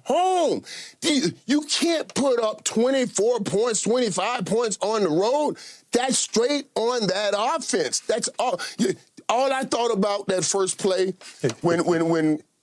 home. You can't put up 24 points, 25 points on the road. That's straight on that offense. That's all. All I thought about that first play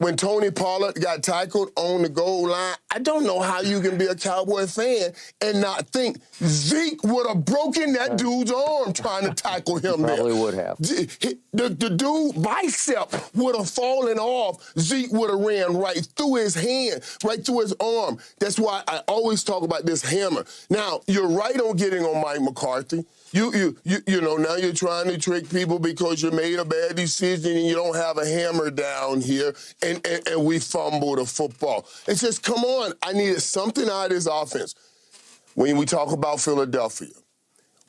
when Tony Pollard got tackled on the goal line, I don't know how you can be a Cowboy fan and not think Zeke would have broken that dude's arm trying to tackle him there. Probably would have. The dude bicep would have fallen off. Zeke would have ran right through his hand, right through his arm. That's why I always talk about this hammer. Now, you're right on getting on Mike McCarthy. You know, now you're trying to trick people because you made a bad decision and you don't have a hammer down here and we fumbled the football. It's just, come on, I needed something out of this offense. When we talk about Philadelphia,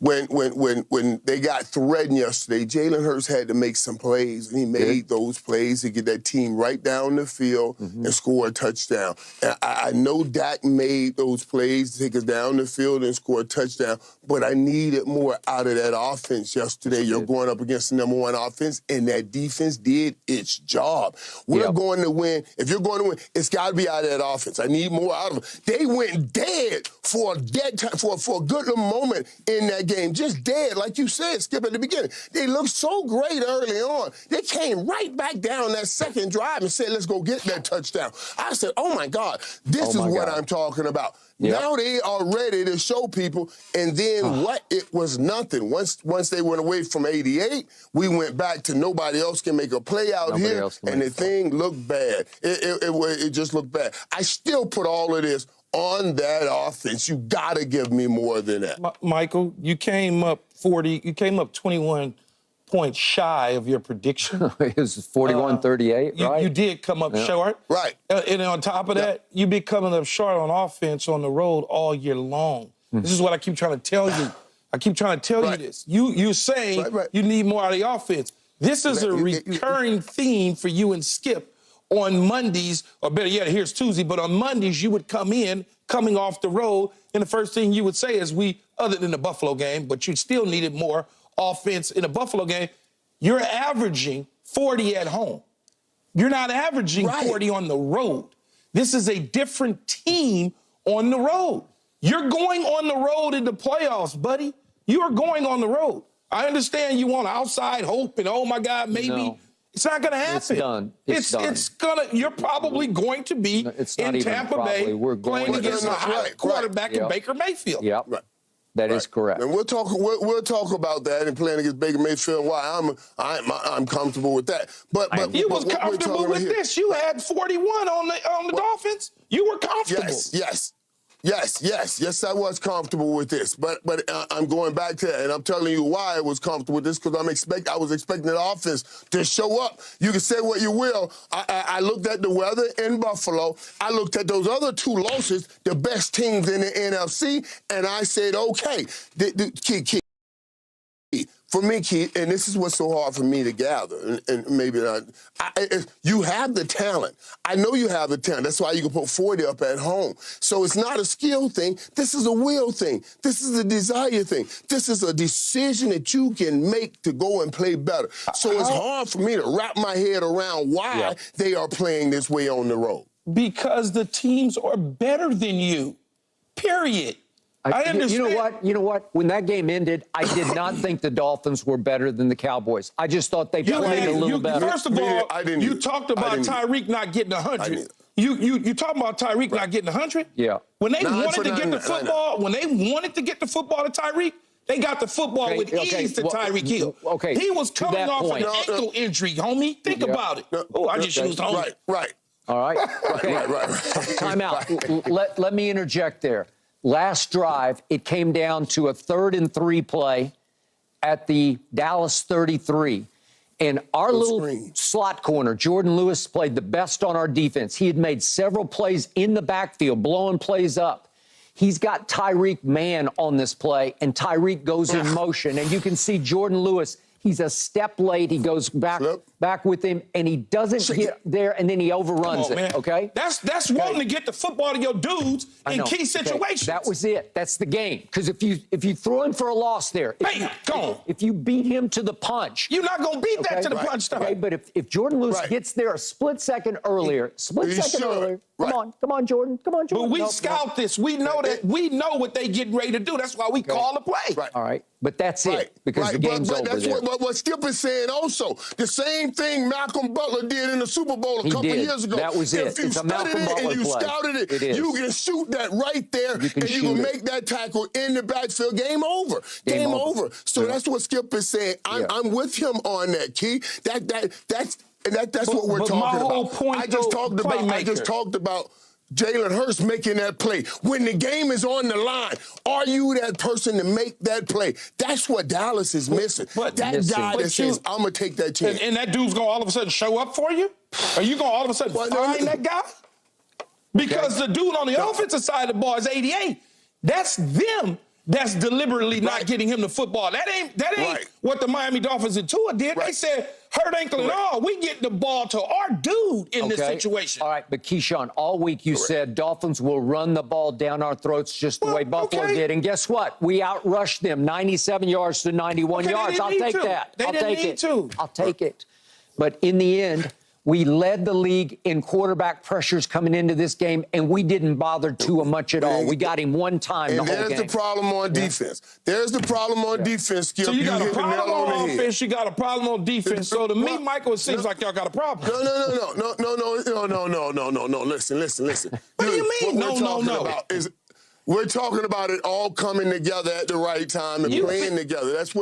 when they got threatened yesterday, Jalen Hurts had to make some plays, and he made those plays to get that team right down the field and score a touchdown. And I know Dak made those plays to take us down the field and score a touchdown, but I needed more out of that offense yesterday. You're going up against the #1 offense, and that defense did its job. We're going to win. If you're going to win, it's got to be out of that offense. I need more out of them. They went dead for a dead time, for a good little moment in that game, just dead, like you said, Skip, at the beginning. They looked so great early on. They came right back down that second drive and said, let's go get that touchdown. I said, oh, my God, this is what I'm talking about. Now they are ready to show people, and then what? It was nothing. Once they went away from 88, we went back to nobody else can make a play out here, and the thing looked bad. It just looked bad. I still put all of this on that offense. You got to give me more than that. Michael, you came up 21 points shy of your prediction. It was 41-38, right? You did come up short. Right. And on top of that, you be coming up short on offense on the road all year long. This is what I keep trying to tell you. I keep trying to tell you this. You're saying you need more out of the offense. This is a recurring theme for you and Skip. On Mondays, or better yet, here's Tuesday, but on Mondays, you would come in, coming off the road, and the first thing you would say is other than the Buffalo game, but you still needed more offense in the Buffalo game, you're averaging 40 at home. You're not averaging 40 on the road. This is a different team on the road. You're going on the road in the playoffs, buddy. You are going on the road. I understand you want outside hope and, oh, my God, maybe. No. It's not going to happen. It's done. It's done. You're probably going to be in Tampa Bay playing against a high quarterback in Baker Mayfield. Yep. That is correct. And we'll talk about that and playing against Baker Mayfield. Why I'm comfortable with that. But you was comfortable with this. You had 41 on the Dolphins. You were comfortable. Yes, I was comfortable with this. But I'm going back to that, and I'm telling you why I was comfortable with this, because I was expecting the offense to show up. You can say what you will. I looked at the weather in Buffalo. I looked at those other two losses, the best teams in the NFC, and I said, okay, for me, Keith, and this is what's so hard for me to gather, and maybe not, you have the talent. I know you have the talent. That's why you can put 40 up at home. So it's not a skill thing. This is a will thing. This is a desire thing. This is a decision that you can make to go and play better. So it's hard for me to wrap my head around why they are playing this way on the road. Because the teams are better than you, period. I understand. You know what? When that game ended, I did not think the Dolphins were better than the Cowboys. I just thought they played a little better. First of all, you talked about Tyreek not getting 100. You talking about Tyreek not getting 100? Yeah. When they wanted to get the football, to Tyreek, they got the football with ease to Tyreek Hill. Okay. He was coming off an ankle injury, homie. Think about it. I just used homie. Right. All right. Okay. Right. Time out. Let me interject there. Last drive, it came down to a 3rd and 3 play at the Dallas 33. And our little slot corner, Jordan Lewis, played the best on our defense. He had made several plays in the backfield, blowing plays up. He's got Tyreek man on this play, and Tyreek goes in motion. And you can see Jordan Lewis, he's a step late. He goes back back with him, and he doesn't get there, and then he overruns it, okay? That's wanting to get the football to your dudes in key situations. That was it. That's the game. Because if you throw him for a loss there, if you beat him to the punch. You're not going to beat that to the punch, though. Okay, but if Jordan Lewis gets there a split second earlier, come on, Jordan. But we scout this. We know that. We know what they getting ready to do. That's why we call the play. Right. All right. But that's it, because the game's over that's there. what Skip is saying also. The same thing Malcolm Butler did in the Super Bowl a couple years ago. That was it. If you It's a studied Malcolm it Butler and you play. scouted it, you can shoot that right there, and you can make that tackle in the backfield. Game over. Game over. So that's what Skip is saying. I'm with him on that, Key. That's what we're talking about. Point, I just talked about Jalen Hurts making that play. When the game is on the line, are you that person to make that play? That's what Dallas is missing. That guy that says, I'm going to take that chance. And that dude's going to all of a sudden show up for you? Are you going to all of a sudden find that guy? Because the dude on the offensive side of the ball is 88. That's them that's deliberately not getting him the football. That ain't what the Miami Dolphins and Tua did. They said, hurt ankle and all, we get the ball to our dude in this situation. All right, but Keyshawn, all week you said Dolphins will run the ball down our throats just the way Buffalo did. And guess what? We outrushed them 97 yards to 91 yards. I'll take that. I'll take it. But in the end, we led the league in quarterback pressures coming into this game, and we didn't bother Tua much at all. We got him one time the whole game. And there's the problem on defense. There's the problem on defense, Skip. So you got a problem on offense, you got a problem on defense. So to me, Michael, it seems like y'all got a problem. No. Listen. What do you mean, no? We're talking about it all coming together at the right time and playing together. That's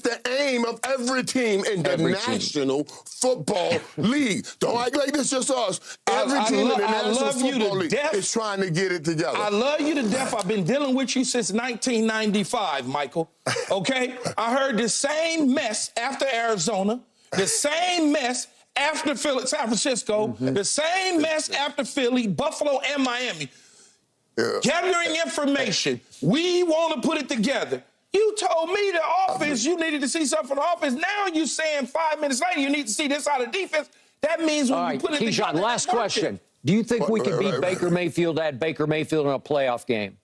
the aim of every team in the National Football League. Don't act like this just us. Every team in the National Football League is trying to get it together. I love you to death. I've been dealing with you since 1995, Michael. Okay? I heard the same mess after Arizona, the same mess after San Francisco, the same mess after Philly, Buffalo, and Miami. Gathering information. We want to put it together. You told me the offense, you needed to see something from the offense. Now you're saying 5 minutes later you need to see this out of defense. That means when you put it together. Last question. Do you think we can beat Baker Mayfield at Baker Mayfield in a playoff game?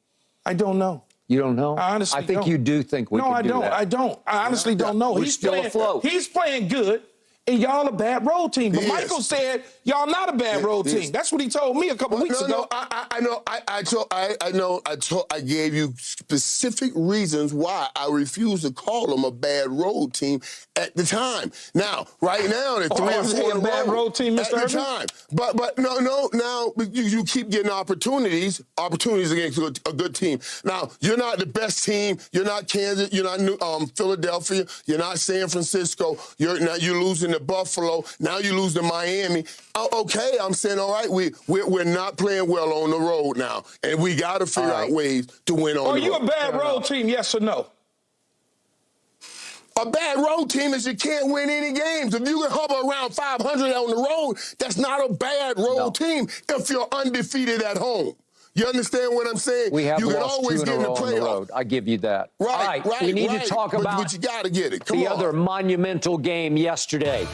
I don't know. You don't know? I honestly think you do think we can do that. No, I don't. I honestly don't know. He's still afloat. He's playing good. And y'all a bad road team. But Michael said y'all not a bad road team. That's what he told me a couple weeks ago. I know. I gave you specific reasons why I refused to call them a bad road team at the time. Now, right now, they're 3 or 4 in a bad road team, Mr. at the time. But no. Now you keep getting opportunities against a good team. Now you're not the best team. You're not Kansas. You're not Philadelphia. You're not San Francisco. You're losing to Buffalo. Now you lose to Miami. Okay, I'm saying, all right, we're not playing well on the road now, and we got to figure out ways to win on the road. Are you a bad road team, yes or no? A bad road team is you can't win any games. If you can hover around 500 on the road, that's not a bad road team if you're undefeated at home. You understand what I'm saying? We have you can lost always 2 get in in a the row on the playoff. road. I give you that. Right. We need to talk about but you got to get it. Come the on. other monumental game yesterday.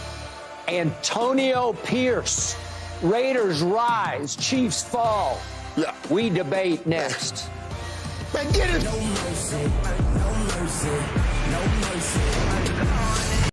Antonio Pierce. Raiders rise, Chiefs fall. Yeah. We debate next. Man, get it. No mercy, no mercy, no mercy.